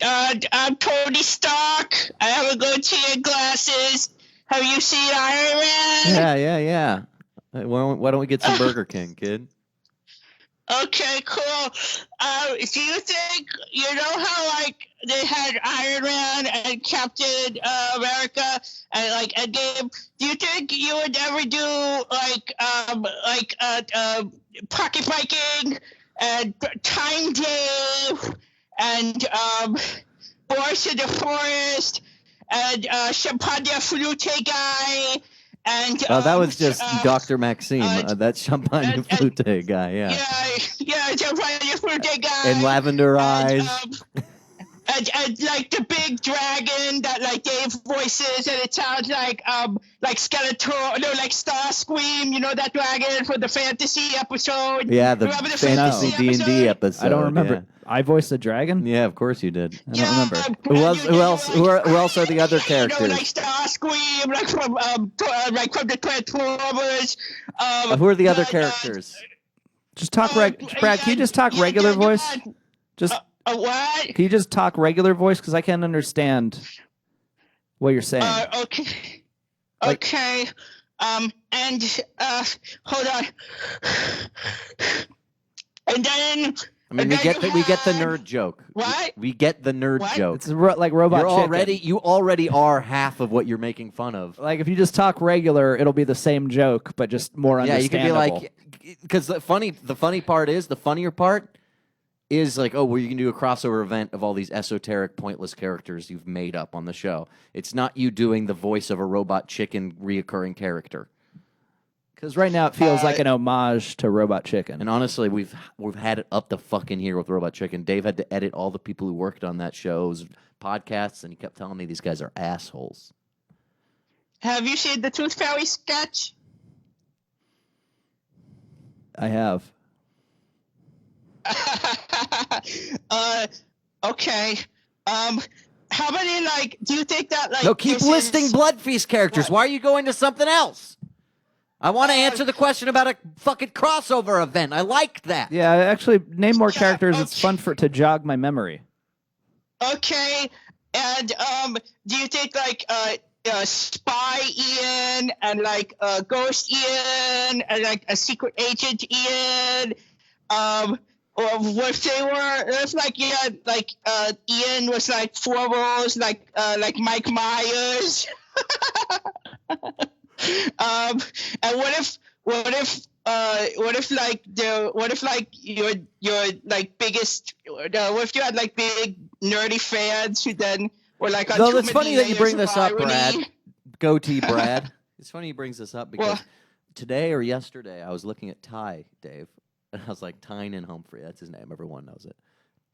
I'm Tony Stark. I have a goatee and glasses. Have you seen Iron Man? Yeah. Why don't we get some Burger King, kid? Okay, cool. Do you think, you know how, like, they had Iron Man and Captain America and, like, Endgame? Do you think you would ever do, Pocket Viking and Time Dave and Boris in the Forest and Champagne Flute guy and That was just Dr. Maxime. That's Champagne Flute guy, yeah. Yeah, Champagne Flute guy. And Lavender Eyes. And like the big dragon that like Dave voices, and it sounds like Skeletor, no, like Starscream, you know, that dragon for the fantasy episode. Yeah, the Remember fantasy D&D episode. I don't remember. Yeah. I voiced the dragon? Yeah, of course you did. I don't remember. Who else are the other characters? You know, like Starscream, like from the Transformers. Who are the other characters? Just talk Brad, can you just talk regular voice? Just what? Can you just talk regular voice? Because I can't understand what you're saying. Okay. Like- Okay. Hold on. And then. I mean, we get the nerd joke. What? We get the nerd What? joke. It's like Robot Chicken. You already are half of what you're making fun of. Like, if you just talk regular, it'll be the same joke, but just more Yeah, you understandable. can be like, because the funnier part is like, oh, well, you can do a crossover event of all these esoteric, pointless characters you've made up on the show. It's not you doing the voice of a Robot Chicken reoccurring character. Because right now it feels like an homage to Robot Chicken. And honestly, we've had it up the fucking here with Robot Chicken. Dave had to edit all the people who worked on that show's podcasts, and he kept telling me these guys are assholes. Have you seen the Tooth Fairy sketch? I have. Okay. How many, like, do you think that, like... No, keep this listing is- Bloodfeast characters. What? Why are you going to something else? I want to answer the question about a fucking crossover event. I liked that. Yeah, actually, name more Yeah, characters. It's okay. fun to jog my memory. Okay. And, do you think, like, Spy Ian and, like, Ghost Ian and, like, a Secret Agent Ian, or what if they were, if like, yeah, like, Ian was like four roles, like Mike Myers. And what if like your like biggest, what if you had like big nerdy fans who then were like on No, too it's many funny that you bring layers this of up, Brad. irony? Goatee Brad. It's funny he brings this up because Well- today or yesterday I was looking at Ty, Dave, and I was like, Tynan Humphrey. That's his name. Everyone knows it.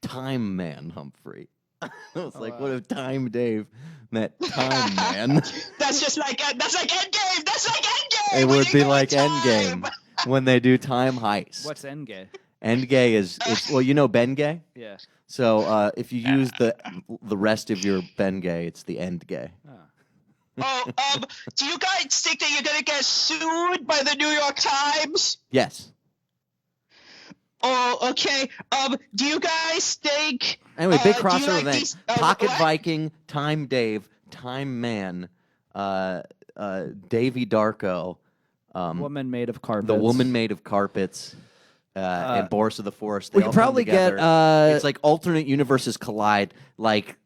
Time Man Humphrey. I was like, what if Time Dave met Time Man? That's just like that's like Endgame. That's like Endgame. It when would you be go like in time. Endgame when they do time heist. What's Endgay? Endgay is well, you know Bengay? Yeah. So if you use the rest of your Bengay, it's the Endgay. Oh, do you guys think that you're gonna get sued by the New York Times? Yes. Oh, okay. Do you guys think? Anyway, big do you crossover like event. these- Pocket what? Viking, Time Dave, Time Man, Davy Darko, Woman made of carpets. the woman made of carpets, and Boris of the Forest. We They all could come probably get. together. It's like alternate universes collide, like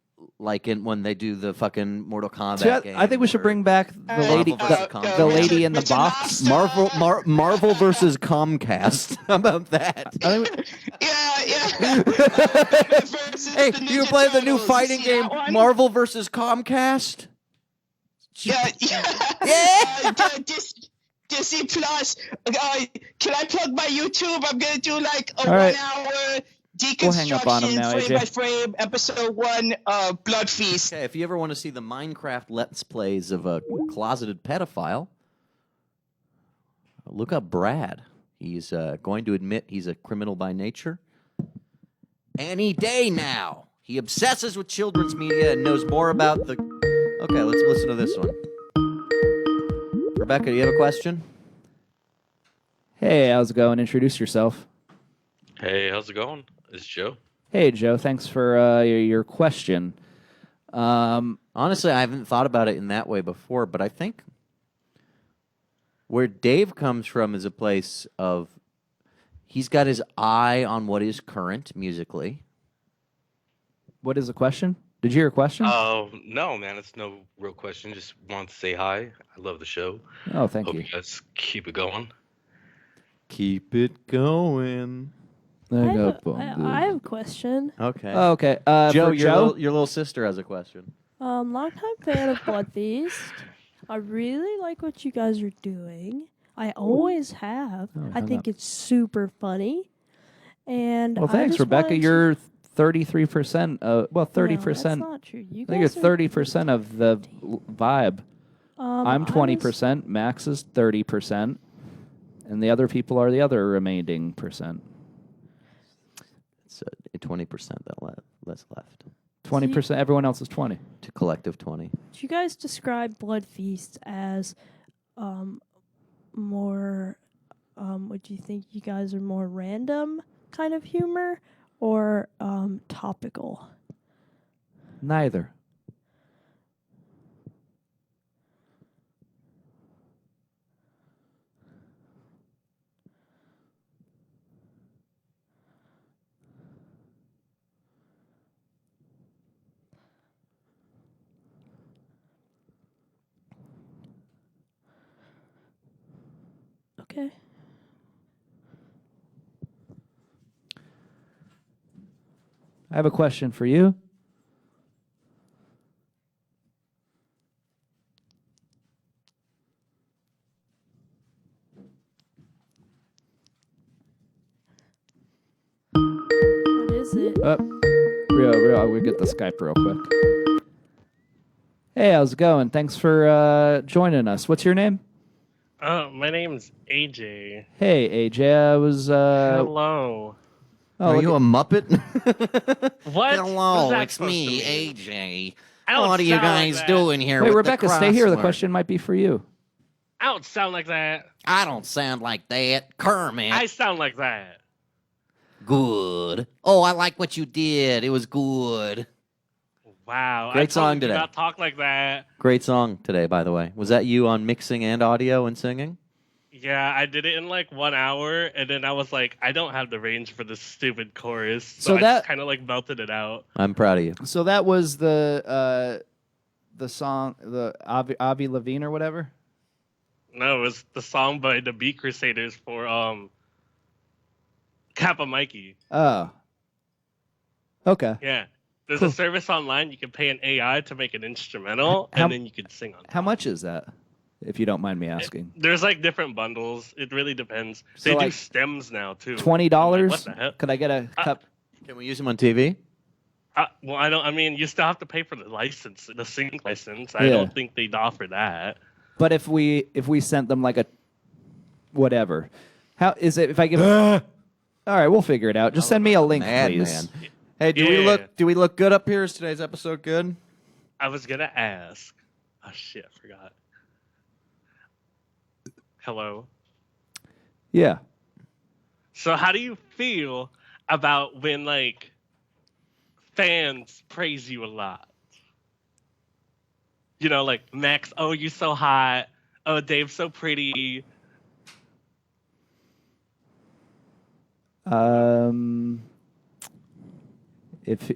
in when they do the fucking Mortal Kombat See, game. I think we should or bring back the Marvel lady, versus the Comcast. lady in the Richard box. Lobster. Marvel versus Comcast. How about that? I think Yeah. Versus Hey, the you Ninja play the new Turtles. fighting See game, that one? Marvel versus Comcast? Yeah. Yeah. Disney Plus. Can I plug my YouTube? I'm gonna do like a All right. 1 hour We'll hang up on him deconstruction, now, frame AJ. by frame, episode 1, Bloodfeast. Okay, if you ever want to see the Minecraft Let's Plays of a closeted pedophile, look up Brad. He's going to admit he's a criminal by nature. Any day now. He obsesses with children's media and knows more about the... Okay, let's listen to this one. Rebecca, do you have a question? Hey, how's it going? Introduce yourself. Hey, how's it going? It's Joe. Hey, Joe. Thanks for your question. Honestly, I haven't thought about it in that way before, but I think where Dave comes from is a place of he's got his eye on what is current musically. What is the question? Did you hear a question? Oh, no, man, it's no real question. Just want to say hi. I love the show. Oh, thank Hope you. you guys keep it going. Keep it going. I have a question. Okay. Oh, okay. Joe, for Joe, your little sister has a question. Longtime fan of Bloodfeast. I really like what you guys are doing. I always have. I hung think up. it's super funny. And well, I thanks, just Rebecca. wanted to- You're 33%. Well, 30%. No, that's not true. You I think you're guys are- 30% of the vibe. I'm I was- 20%. Max is 30%, and the other people are the other remaining percent. It's 20% that's left. 20%. Everyone else is 20. To collective 20. Do you guys describe Bloodfeast as more, would you think you guys are more random kind of humor or topical? Neither. Okay. I have a question for you. What is it? We get the Skype real quick. Hey, how's it going? Thanks for joining us. What's your name? My name's AJ. Hey, AJ. I was. Hello. Oh, Are look you at- a Muppet? What? Hello, What's that it's supposed me, to mean? AJ. I don't What are you sound like guys that. doing here Wait, with Rebecca, the stay here. The crossword? question might be for you. I don't sound like that. I don't sound like that. Kermit. I sound like that. Good. Oh, I like what you did. It was good. Wow. I Great told song you to today. not talk like that. Great song today, by the way. Was that you on mixing and audio and singing? Yeah, I did it in like 1 hour, and then I was like, I don't have the range for this stupid chorus, so So I that- just kind of like melted it out. I'm proud of you. So that was the song, the Avi Levine or whatever. No, it was the song by the Beat Crusaders for Kappa Mikey. Oh. Okay. Yeah. There's Cool. a service online you can pay an AI to make an instrumental, How- and then you can sing on it. How much is that, if you don't mind me asking? There's like different bundles. It really depends. So, They do like, stems now too. $20? What the heck? Could I get a cup? Can we use them on TV? Well, I don't. I mean, you still have to pay for the license, the sync license. I Yeah. don't think they'd offer that. But if we sent them like a whatever, how is it if I give? All right, we'll figure it out. Just send me a link, please. Madman. Hey, do Yeah. we look good up here? Is today's episode good? I was gonna ask. Oh shit, I forgot. Hello. Yeah. So, how do you feel about when like fans praise you a lot? You know, like Max, oh, you so hot. Oh, Dave's so pretty. If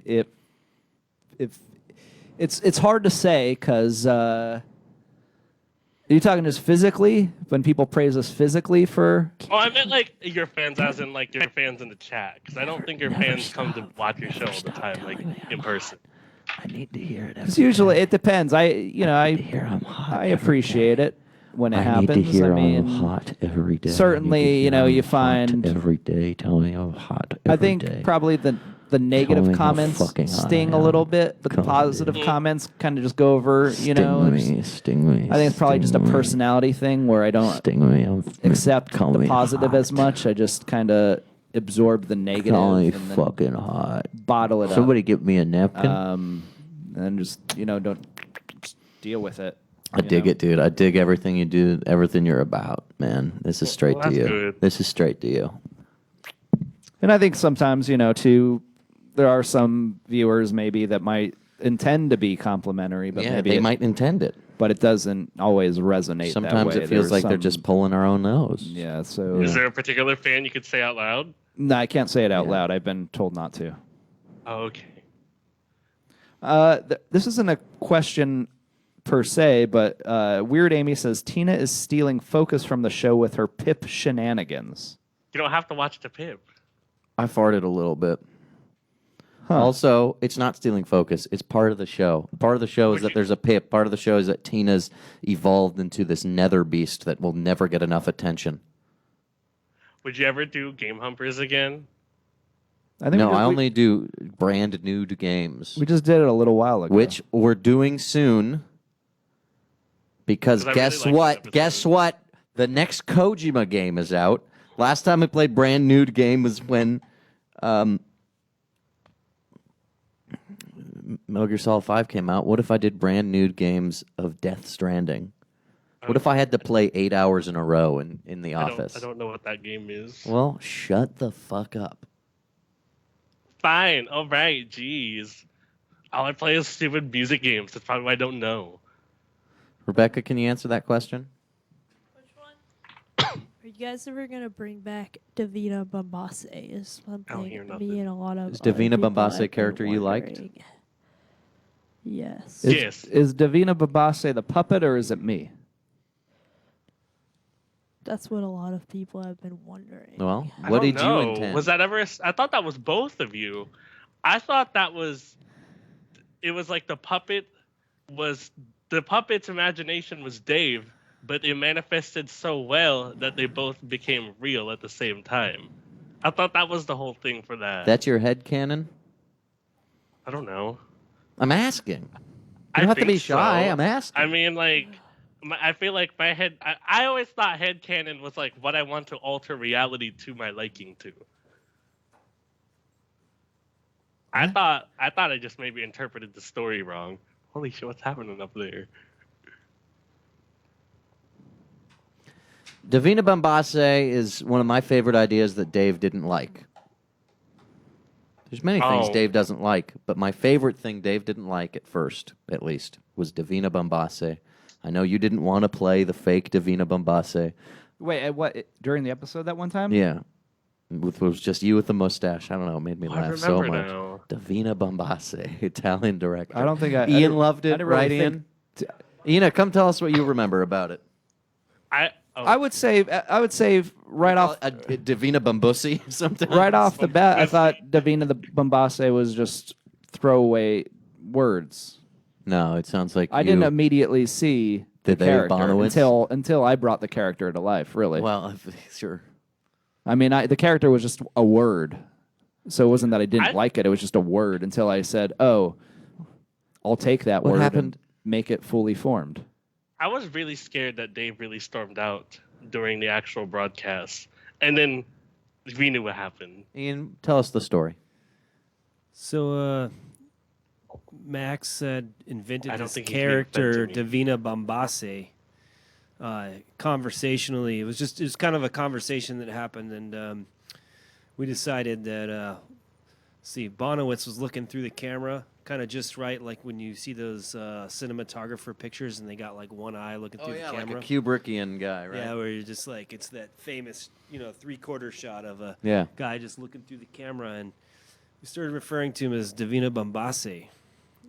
it's hard to say because are you talking just physically when people praise us physically for? Oh, I meant like your fans, as in like your fans in the chat, because I don't think your fans come to watch your show all the time, like in person. I need to hear it. It's usually it depends. I appreciate it when it happens. I mean, hot every day. certainly, you know, you find. every day. Tell me I'm hot. I think probably the negative me how comments fucking hot sting I a little am. bit, but the Come positive on. comments kind of just go over. You know, sting me. I think it's probably just a personality thing where I don't Sting me. accept the positive as much. I just kind of absorb the negative Only and then fucking hot. bottle it Somebody up. get me a napkin. And just don't just deal with it. I dig it, dude. I dig everything you do, everything you're about, man. This is straight to that's you. good. This is straight to you. And I think sometimes, too, there are some viewers maybe that might intend to be complimentary, but Yeah, maybe they might intend it. but it doesn't always resonate. Sometimes that way. it feels There's like they're some- just pulling our own nose. Yeah. So Is there a particular fan you could say out loud? no, I can't say it out Yeah. loud. I've been told not to. Oh, okay. This isn't a question per se, but Weird Amy says Tina is stealing focus from the show with her Pip shenanigans. You don't have to watch the Pip. I farted a little bit. Huh. Also, it's not stealing focus. It's part of the show. Part of the show is that there's a Pip. Part of the show is that Tina's evolved into this nether beast that will never get enough attention. Would you ever do Game Humpers again? I think No, we I just, only do brand new games, we just did it a little while ago. which we're doing soon. Because 'Cause I guess really liked what? that Guess episode. what? The next Kojima game is out. Last time we played brand new game was when Metal Gear Solid 5 came out. What if I did brand new games of Death Stranding? What if I had to play 8 hours in a row in the office? I don't know what that game is. Well, shut the fuck up. Fine. All right. Jeez. All I play is stupid music games. That's probably why I don't know. Rebecca, can you answer that question? Are you guys ever gonna bring back Davina Bombase? Is I don't hear something nothing. me and a lot of Is other Davina people Bombase have been character you liked? wondering. Yes. Yes. Is Davina Babase the puppet or is it me? That's what a lot of people have been wondering. Well, I what don't did know. you intend? Was that ever? I thought that was both of you. I thought that was. It was like the puppet's imagination was Dave, but it manifested so well that they both became real at the same time. I thought that was the whole thing for that. That's your head canon? I don't know. I'm asking. You I don't have to think be shy. so. I'm asking. I mean, like, I feel like my head. I always thought headcanon was like what I want to alter reality to my liking to. I thought I just maybe interpreted the story wrong. Holy shit, what's happening up there? Davina Bombase is one of my favorite ideas that Dave didn't like. There's many things Oh. Dave doesn't like, but my favorite thing Dave didn't like at first, at least, was Davina Bombase. I know you didn't want to play the fake Davina Bombase. Wait, during the episode that one time? Yeah. It was just you with the mustache. I don't know. It made me I laugh so remember much. now. Davina Bombase, Italian director. I don't think I Ian didn't- loved I it, didn't really right, Ian? Ian, come tell us what you remember about it. I would say right off Davina Bambusi sometimes. right off the bat, I thought Davina the Bombase was just throwaway words. No, it sounds like I didn't immediately see the Did Dave character Bonowitz? until I brought the character to life. Really, Well, sure. I mean, the character was just a word, so it wasn't that I didn't like it. It was just a word until I said, "Oh, I'll take that What word happened? and make it fully formed." I was really scared that Dave really stormed out during the actual broadcast, and then we knew what happened. Ian, tell us the story. So, Max said invented I don't this think he's being character, offensive. Davina Bombase. Conversationally, it was kind of a conversation that happened, and we decided that Bonowitz was looking through the camera, kind of just right, like when you see those cinematographer pictures, and they got like one eye looking through the camera. like a Kubrickian guy, right? Yeah, where you're just like, it's that famous, 3/4 shot of a Yeah. guy just looking through the camera, and we started referring to him as Davina Bombase,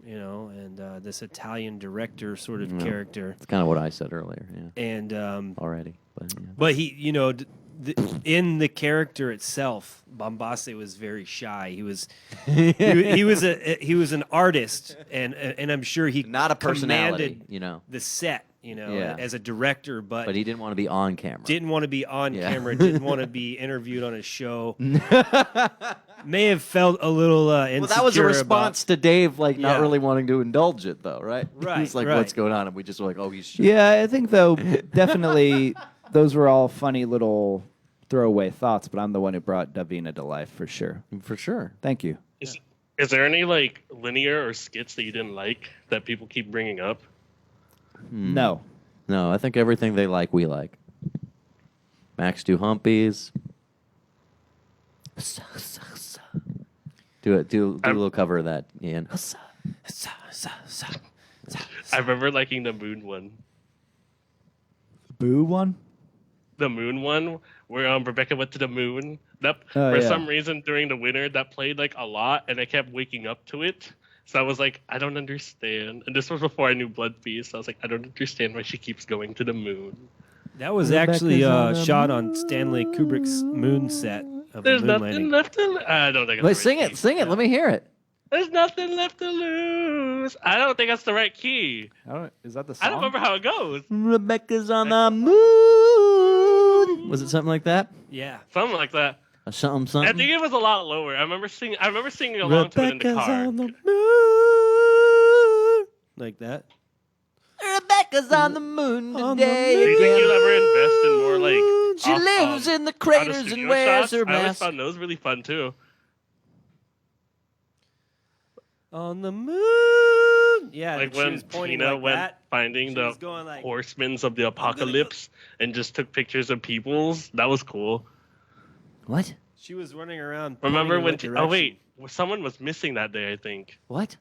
and this Italian director sort of Yeah. character. It's kind of what I said earlier. Yeah. And already, but yeah. but he, in the character itself, Bombase was very shy. He was he was an artist, and I'm sure he Not a personality, commanded the set, Yeah. as a director, but he didn't want to be on camera. Didn't want to be on Yeah. camera. Didn't want to be interviewed on a show. May have felt a little insecure. Well, that was a response about, to Dave, not Yeah. really wanting to indulge it, though, right? Right, He's like, right. what's going on? And we just were like, oh, he's shy. Yeah, I think though definitely those were all funny little throwaway thoughts, but I'm the one who brought Davina to life for sure. For sure. Thank you. Is there any like linear or skits that you didn't like that people keep bringing up? No. No, I think everything they like, we like. Max do humpies. Do a little cover of that, Ian. I remember liking the moon one. Boo one? The moon one where Rebecca went to the moon. That Oh, for yeah. some reason during the winter that played like a lot, and I kept waking up to it. So I was like, I don't understand. And this was before I knew Bloodfeast. So I was like, I don't understand why she keeps going to the moon. That was Rebecca's actually on the shot on Stanley Kubrick's moon set of There's the moon nothing landing. left to. I don't think. Wait, That's the sing right it, sing it. Let me hear it. There's nothing left to lose. I don't think that's the right key. Is that the I don't remember how it goes. Rebecca's on the moon. Was it something like that? Yeah. Something like that. Something, I something. think it was a lot lower. I remember singing along to it in the Rebecca's car. on the moon. Like that. Rebecca's on the moon On the today. Do you think again. you'll ever invest in more like? She lives in the craters and studio wears shots? her I always mask. found those really fun too. On the moon. Yeah, Like she when was pointing Tina like went that. finding She the was going like, horsemen of the apocalypse and just took pictures of peoples. That was cool. What? She was running around. Remember pointing in when? that Oh direction. wait, someone was missing that day. I think What?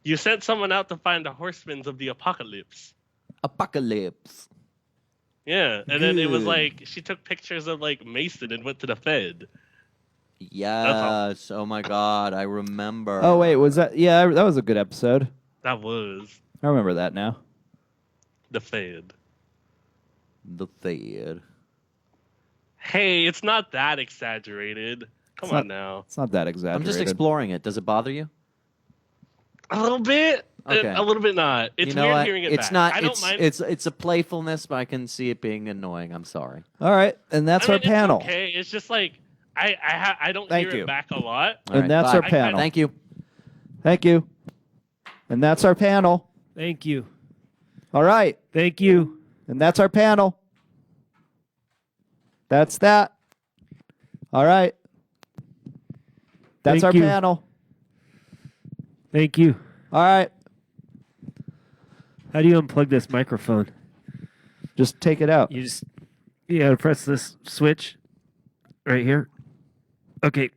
you sent someone out to find the horsemen of the apocalypse. Apocalypse. Yeah, and then it was Good. like she took pictures of like Mason and went to the Fed. Yes. Oh my God, I remember. Oh, wait. Was that? Yeah, that was a good episode. That was I remember that now. the Fed. The Fed. Hey, it's not that exaggerated. Come It's on not- now. It's not that I'm exaggerated. just exploring it. Does it bother you? A little bit. Okay. A little bit not. It's you know weird what? hearing it It's back. not. I don't It's mind. it's a playfulness, but I can see it being annoying. I'm sorry. All right. And that's I mean, our panel. It's okay. It's just like I don't Thank hear you. it back a lot. All And right, that's bye. our panel. Thank you. Thank you. And that's our panel. Thank you. All right. Thank you. And that's our panel. That's that. All right. That's Thank our you. panel. Thank you. All right. How do you unplug this microphone? Just take it out. You gotta press this switch right here. Okay.